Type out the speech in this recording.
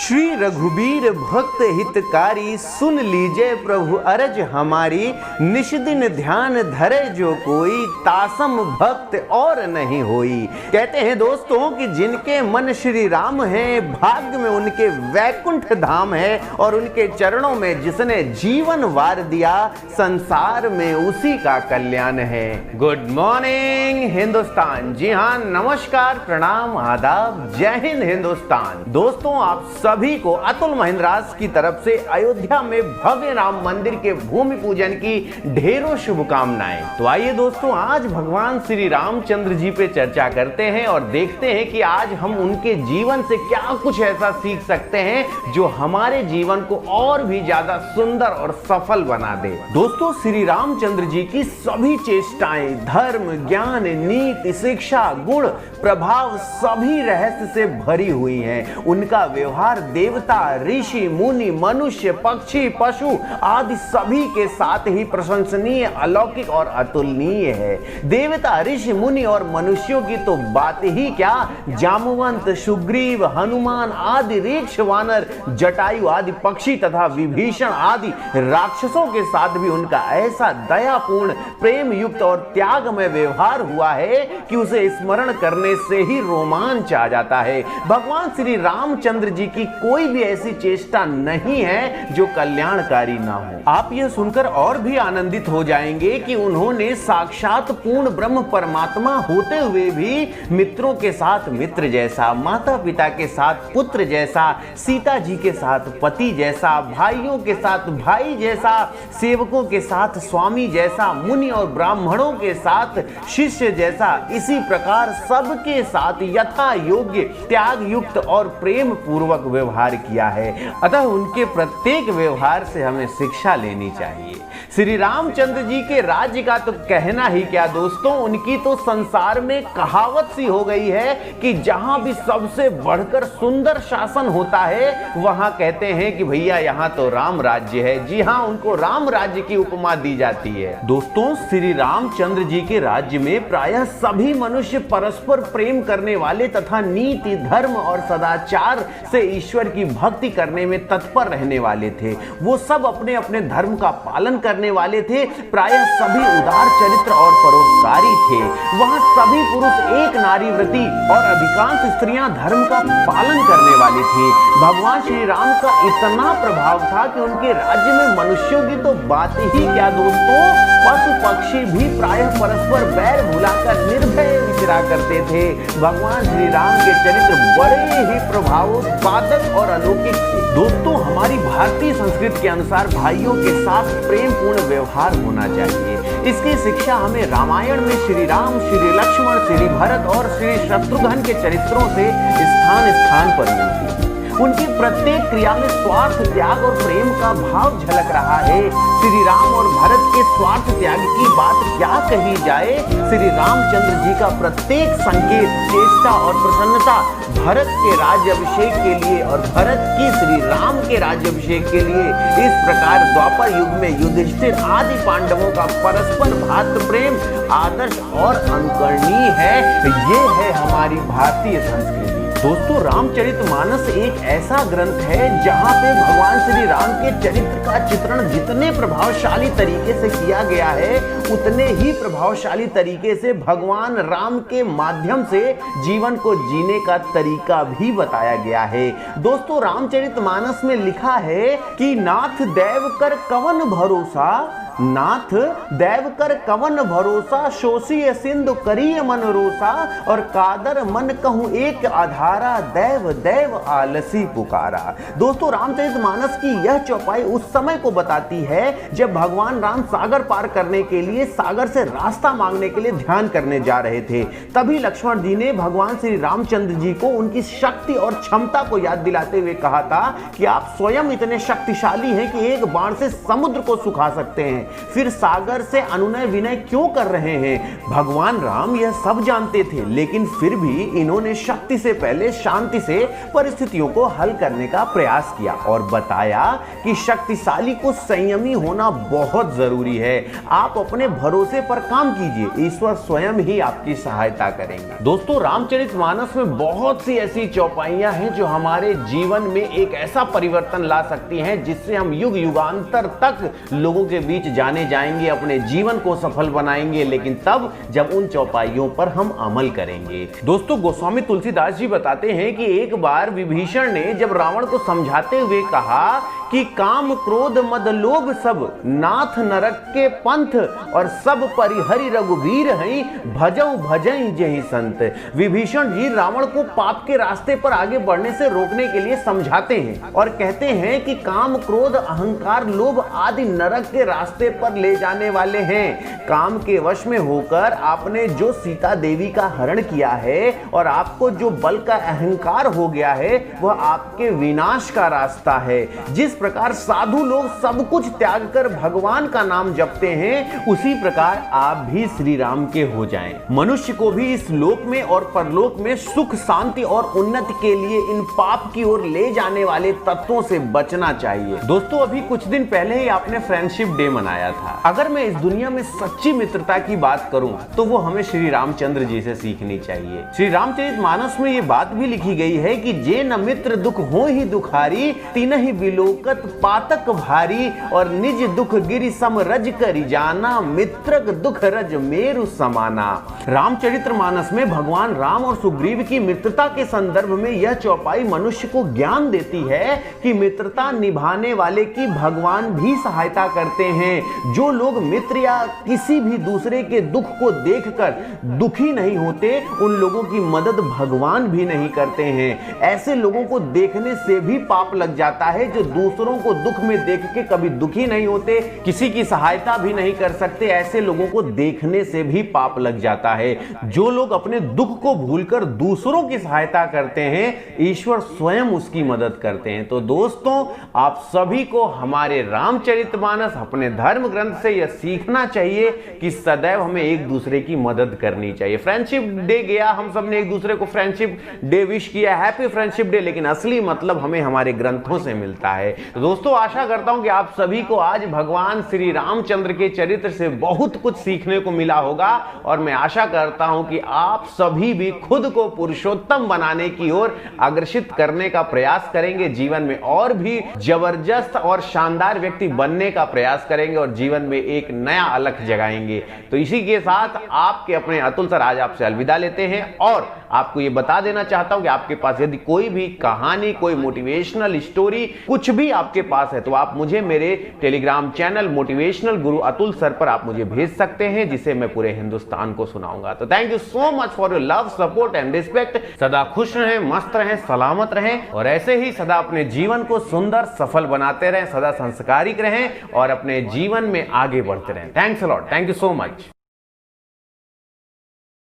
श्री रघुबीर भक्त हितकारी, सुन लीजिए प्रभु अरज हमारी। निश दिन ध्यान धरे जो कोई, तासम भक्त और नहीं होई। कहते हैं दोस्तों कि जिनके मन श्री राम है, भाग्य में उनके वैकुंठ धाम है, और उनके चरणों में जिसने जीवन वार दिया, संसार में उसी का कल्याण है। Good morning Hindustan. जी हाँ, नमस्कार, प्रणाम, आदाब, जय हिंद हिंदुस्तान। दोस्तों, आप सभी को अतुल महिंद्रास की तरफ से अयोध्या में भव्य राम मंदिर के भूमि पूजन की ढेरों शुभकामनाएं। तो आइए दोस्तों, आज भगवान श्री रामचंद्र जी पे चर्चा करते हैं और देखते हैं कि आज हम उनके जीवन से क्या कुछ ऐसा सीख सकते हैं जो हमारे जीवन को और भी ज्यादा सुंदर और सफल बना दे। दोस्तों, श्री रामचंद्र जी की सभी चेष्टाएं धर्म, ज्ञान, नीति, शिक्षा, गुण, प्रभाव सभी रहस्य से भरी हुई हैं। उनका व्यवहार देवता, ऋषि, मुनि, मनुष्य, पक्षी, पशु आदि सभी के साथ ही प्रशंसनीय, अलौकिक और अतुलनीय है। देवता, ऋषि, मुनि और मनुष्यों की तो बात ही क्या, जामवंत, सुग्रीव, हनुमान आदि ऋक्ष, वानर, जटायु आदि पक्षी तथा विभीषण आदि राक्षसों के साथ भी उनका ऐसा दयापूर्ण, प्रेम युक्त और त्यागमय व्यवहार हुआ है कि उसे स्मरण करने से ही रोमांच आ जाता है। भगवान श्री रामचंद्र जी की कोई भी ऐसी चेष्टा नहीं है जो कल्याणकारी ना हो। आप यह सुनकर और भी आनंदित हो जाएंगे कि उन्होंने साक्षात पूर्ण ब्रह्म परमात्मा होते हुए भी मित्रों के साथ मित्र जैसा, माता पिता के साथ पुत्र जैसा, सीता जी के साथ पति जैसा, भाइयों के साथ भाई जैसा, सेवकों के साथ स्वामी जैसा, मुनि और ब्राह्मणों के साथ शिष्य जैसा, इसी प्रकार सबके साथ यथा योग्य, त्याग युक्त और प्रेम पूर्वक व्यवहार किया है। अतः उनके प्रत्येक व्यवहार से हमें शिक्षा लेनी चाहिए। श्री रामचंद्र जी के राज्य का तो कहना ही क्या दोस्तों, उनकी तो संसार में कहावत सी हो गई है कि जहां भी सबसे बढ़कर सुंदर शासन होता है, वहां कहते हैं कि भैया यहां तो राम राज्य है। जी हां, उनको राम राज्य की उपमा दी जाती है। दोस्तों, श्री रामचंद्र जी के राज्य में प्रायः सभी मनुष्य परस्पर प्रेम करने वाले तथा नीति, धर्म और सदाचार से ईश्वर की भक्ति करने में तत्पर रहने वाले थे। वो सब अपने अपने धर्म का पालन करने वाले थे। प्रायः सभी उदार चरित्र और परोपकारी थे। वहां सभी पुरुष एक नारी व्रती और अधिकांश स्त्रियां धर्म का पालन करने वाली थी। भगवान श्री राम का इतना प्रभाव था कि उनके राज्य में मनुष्यों की तो बात ही क्या दोस्तों, पशु पक्षी भी प्रायः परस्पर बैर भुलाकर निर्भय विचरा करते थे। भगवान श्री राम के चरित्र बड़े ही प्रभावोत्पादक और अलौकिक थे। दोस्तों, हमारी भारतीय संस्कृति के अनुसार भाइयों के साथ प्रेम पूर्ण व्यवहार होना चाहिए। इसकी शिक्षा हमें रामायण में श्री राम, श्री लक्ष्मण, श्री भरत और श्री शत्रुघ्न के चरित्रों से स्थान स्थान पर मिलती है। उनकी प्रत्येक क्रिया में स्वार्थ, त्याग और प्रेम का भाव झलक रहा है। श्री राम और भरत के स्वार्थ त्याग की बात क्या कही जाए। श्री रामचंद्र जी का प्रत्येक संकेत, चेष्टा और प्रसन्नता भरत के राज्याभिषेक के लिए और भरत की श्री राम के राज्याभिषेक के लिए। इस प्रकार द्वापर युग में युधिष्ठिर आदि पांडवों का परस्पर भ्रातृ प्रेम आदर्श और अनुकरणीय है। ये है हमारी भारतीय संस्कृति। दोस्तों, रामचरितमानस एक ऐसा ग्रंथ है जहां पे भगवान श्री राम के चरित्र का चित्रण जितने प्रभावशाली तरीके से किया गया है, उतने ही प्रभावशाली तरीके से भगवान राम के माध्यम से जीवन को जीने का तरीका भी बताया गया है। दोस्तों, रामचरितमानस में लिखा है कि नाथ दैव कर कवन भरोसा, नाथ दैव कर कवन भरोसा, शोषी सिंधु करिय मन रोसा, और कादर मन कहूं एक आधारा, दैव दैव आलसी पुकारा। दोस्तों, रामचरितमानस की यह चौपाई उस समय को बताती है जब भगवान राम सागर पार करने के लिए सागर से रास्ता मांगने के लिए ध्यान करने जा रहे थे। तभी लक्ष्मण जी ने भगवान श्री रामचंद्र जी को उनकी शक्ति और क्षमता को याद दिलाते हुए कहा था कि आप स्वयं इतने शक्तिशाली हैं कि एक बाण से समुद्र को सुखा सकते हैं। फिर सागर से अनुनय विनय क्यों कर रहे हैं? भगवान राम यह सब जानते थे, लेकिन फिर भी इन्होंने शक्ति से पहले शांति से परिस्थितियों को हल करने का प्रयास किया और बताया कि शक्तिशाली को संयमी होना बहुत जरूरी है। आप अपने भरोसे पर काम कीजिए, ईश्वर स्वयं ही आपकी सहायता करेंगे। दोस्तों, रामचरितमानस में बहुत सी ऐसी चौपाइयां हैं जो हमारे जीवन में एक ऐसा परिवर्तन ला सकती हैं जिससे हम युग युगांतर तक लोगों के बीच जाने जाएंगे, अपने जीवन को सफल बनाएंगे, लेकिन तब जब उन चौपाइयों पर हम अमल करेंगे। दोस्तों, गोस्वामी तुलसीदास जी बताते हैं कि एक बार विभीषण ने जब रावण को समझाते हुए कहा कि काम क्रोध मद लोभ सब नाथ नरक के पंथ और सब परिहरि रघुवीर हैं भजौ भजई जहि संत। विभीषण जी रावण को पाप के रास्ते पर आगे बढ़ने से रोकने के लिए समझाते हैं और कहते हैं कि काम क्रोध अहंकार लोभ आदि नरक के रास्ते पर ले जाने वाले हैं। काम के वश में होकर आपने जो सीता देवी का हरण किया है और आपको जो बल का अहंकार हो गया है वह आपके विनाश का रास्ता है। जिस प्रकार साधु लोग सब कुछ त्याग कर भगवान का नाम जपते हैं, उसी प्रकार आप भी श्री राम के हो जाएं। मनुष्य को भी इस लोक में और परलोक में सुख शांति और उन्नति के लिए इन पाप की ओर ले जाने वाले तत्वों से बचना चाहिए। दोस्तों, अभी कुछ दिन पहले ही आपने फ्रेंडशिप डे मनाया था। अगर मैं इस दुनिया में सच्ची मित्रता की बात करूं तो वो हमें श्री रामचंद्र जी से सीखनी चाहिए। श्री रामचरितमानस में ये बात भी लिखी गई है कि जे न मित्र दुख हो ही दुखारी तिनहि विलोकत पातक भारी और निज दुख गिरि सम रज करि जाना मित्रक दुख रज मेरु समाना। रामचरितमानस में भगवान राम और सुग्रीव की मित्रता के संदर्भ में यह चौपाई मनुष्य को ज्ञान देती है कि मित्रता निभाने वाले की भगवान भी सहायता करते हैं। जो लोग मित्र या किसी भी दूसरे के दुख को देखकर दुखी नहीं होते, उन लोगों की मदद भगवान भी नहीं करते हैं। ऐसे लोगों को देखने से भी पाप लग जाता है जो दूसरों को दुख में देख के कभी दुखी नहीं होते, किसी की सहायता भी नहीं कर सकते। ऐसे लोगों को देखने से भी पाप लग जाता है। जो लोग अपने दुख को भूलकर दूसरों की सहायता करते हैं, ईश्वर स्वयं उसकी मदद करते हैं। तो दोस्तों, आप सभी को हमारे रामचरितमानस अपने धर्म ग्रंथ से यह सीखना चाहिए कि सदैव हमें एक दूसरे की मदद करनी चाहिए। फ्रेंडशिप डे गया, हम सब ने एक दूसरे को फ्रेंडशिप डे विश किया, हैप्पी फ्रेंडशिप डे, लेकिन असली मतलब हमें हमारे ग्रंथों से मिलता है। तो दोस्तों, आशा करता हूं कि आप सभी को आज भगवान श्री रामचंद्र के चरित्र से बहुत कुछ सीखने को मिला होगा और मैं आशा करता हूं कि आप सभी भी खुद को पुरुषोत्तम बनाने की ओर अग्रसित करने का प्रयास करेंगे, जीवन में और भी जबरदस्त और शानदार व्यक्ति बनने का प्रयास करेंगे और जीवन में एक नया अलख जगाएंगे। तो इसी के साथ आपके अपने अतुल सर आज आपसे अलविदा लेते हैं और आपको यह बता देना चाहता हूं कि आपके पास यदि कोई भी कहानी, कोई मोटिवेशनल स्टोरी, कुछ भी आपके पास है तो आप मुझे मेरे टेलीग्राम चैनल मोटिवेशनल गुरु अतुल सर पर आप मुझे भेज सकते हैं, जिसे मैं पूरे हिंदुस्तान को सुनाऊंगा। तो thank you so much for your love, support and respect. सदा खुश रहें, मस्त रहें, सलामत रहें और ऐसे ही सदा अपने जीवन को सुंदर सफल बनाते रहें, सदा संस्कारिक रहें और अपने जीवन में आगे बढ़ते रहें। Thanks a lot, thank you so much.